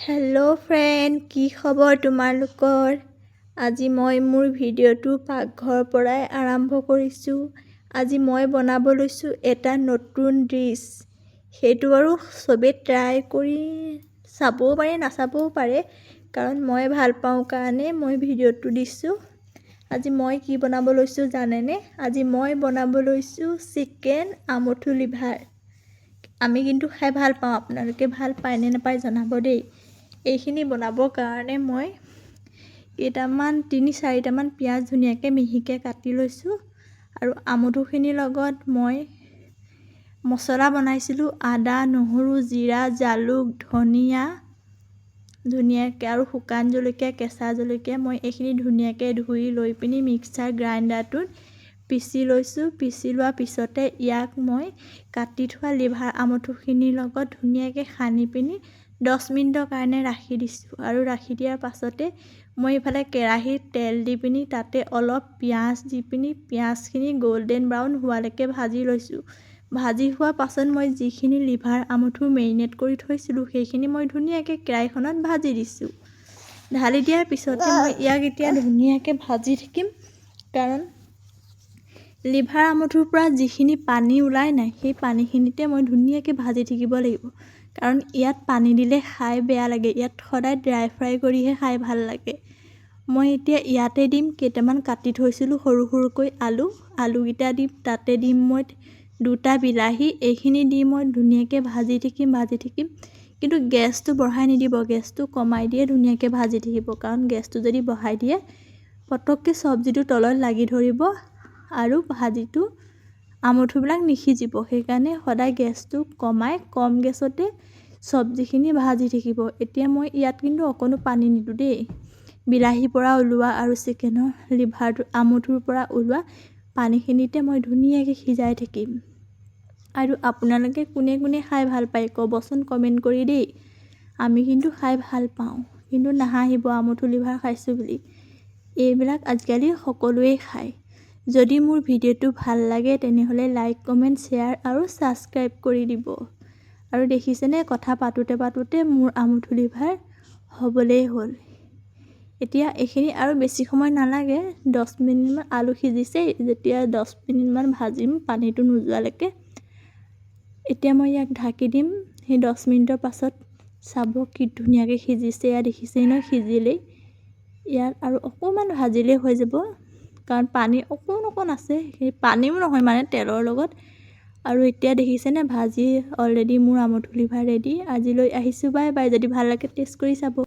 Hello' friend, কি খবৰ তোমালোকৰ? আজি মই মোৰ ভিডিঅ'টো পাকঘৰৰ পৰাই আৰম্ভ কৰিছোঁ। আজি মই বনাব লৈছোঁ এটা নতুন ডিছ। সেইটো বাৰু চবেই ট্ৰাই কৰি চাবও পাৰে নাচাবও পাৰে, কাৰণ মই ভাল পাওঁ কাৰণে মই ভিডিঅ'টো দিছোঁ। আজি মই কি বনাব লৈছোঁ জানেনে? আজি মই বনাব লৈছোঁ চিকেন আমঠু লিভাৰ। আমি কিন্তু খাই ভাল পাওঁ, আপোনালোকে ভাল পায় নে নাপায় জনাব দেই। এইখিনি বনাবৰ কাৰণে মই কেইটামান 3-4টামান পিঁয়াজ ধুনীয়াকৈ মিহিকৈ কাটি লৈছোঁ। আৰু আমঠুখিনিৰ লগত মই মছলা বনাইছিলোঁ, আদা, নহৰু, জিৰা, জালুক, ধনিয়া ধুনীয়াকৈ আৰু শুকান জলকীয়া, কেঁচা জলকীয়া। মই এইখিনি ধুনীয়াকৈ ধুই লৈ পিনি মিক্সাৰ গ্ৰাইণ্ডাৰটোত পিচি লৈছোঁ। পিচি লোৱাৰ পিছতে ইয়াক মই কাটি থোৱা লিভাৰ আমঠুখিনিৰ লগত ধুনীয়াকৈ সানি পিনি 10 মিনিটৰ কাৰণে ৰাখি দিছোঁ। আৰু ৰাখি দিয়াৰ পাছতে মই ইফালে কেৰাহীত তেল দি পিনি তাতে অলপ পিঁয়াজ দি পিনি পিঁয়াজখিনি গল্ডেন ব্ৰাউন হোৱালৈকে ভাজি লৈছোঁ। ভাজি হোৱাৰ পাছত মই যিখিনি লিভাৰ আমঠু মেৰিনেট কৰি থৈছিলোঁ সেইখিনি মই ধুনীয়াকৈ কেৰাহীখনত ভাজি দিছোঁ। ঢালি দিয়াৰ পিছতে মই ইয়াক এতিয়া ধুনীয়াকৈ ভাজি থাকিম, কাৰণ লিভাৰ আমঠুৰ পৰা যিখিনি পানী ওলাই নাই সেই পানীখিনিতে মই ধুনীয়াকৈ ভাজি থাকিব লাগিব, কাৰণ ইয়াত পানী দিলে খাই বেয়া লাগে। ইয়াত সদায় ড্ৰাই ফ্ৰাই কৰিহে খাই ভাল লাগে। মই এতিয়া ইয়াতে দিম কেইটামান কাটি থৈছিলোঁ সৰু সৰুকৈ আলুকেইটা দিম। তাতে দিম মই 2টা বিলাহী। এইখিনি দি মই ধুনীয়াকৈ ভাজি থাকিম। কিন্তু গেছটো বঢ়াই নিদিব, গেছটো কমাই দিয়ে ধুনীয়াকৈ ভাজি থাকিব, কাৰণ গেছটো যদি বঢ়াই দিয়ে পটককৈ চব্জিটো তলত লাগি ধৰিব আৰু ভাজিটো আমঠুবিলাক নিসিজিব। সেইকাৰণে সদায় গেছটো কমাই কম গেছতে চব্জিখিনি ভাজি থাকিব। এতিয়া মই ইয়াত কিন্তু অকণো পানী নিদিওঁ দেই। বিলাহীৰ পৰা ওলোৱা আৰু চিকেনৰ লিভাৰটো আমঠুৰ পৰা ওলোৱা পানীখিনিতে মই ধুনীয়াকৈ সিজাই থাকিম। আৰু আপোনালোকে কোনে কোনে খাই ভাল পায় ক'বচোন কমেণ্ট কৰি দেই। আমি কিন্তু খাই ভাল পাওঁ, কিন্তু নাহাঁহিব আমঠু লিভাৰ খাইছোঁ বুলি। এইবিলাক আজিকালি সকলোৱে খায়। যদি মোৰ ভিডিঅ'টো ভাল লাগে তেনেহ'লে লাইক, কমেণ্ট, শ্বেয়াৰ আৰু ছাবস্ক্ৰাইব কৰি দিব। আৰু দেখিছেনে, কথা পাতোঁতে মোৰ আমঠু লিভাৰ হ'বলেই হ'ল। এতিয়া এইখিনি আৰু বেছি সময় নালাগে, 10 মিনিটমান। আলু সিজিছেই, যেতিয়া 10 মিনিটমান ভাজিম পানীটো নোযোৱালৈকে। এতিয়া মই ইয়াক ঢাকি দিম। সেই 10 মিনিটৰ পাছত চাব কি ধুনীয়াকৈ সিজিছে। এয়া দেখিছেই নহয়, সিজিলেই। ইয়াত আৰু অকণমান ভাজিলেই হৈ যাব, কাৰণ পানী অকণ আছে। সেই পানীও নহয় মানে তেলৰ লগত। আৰু এতিয়া দেখিছেনে, ভাজি অলৰেডি মোৰ আমঠু লিভাৰ ৰেডি। আজিলৈ আহিছোঁ, বাই বাই। যদি ভাল লাগে টেষ্ট কৰি চাব।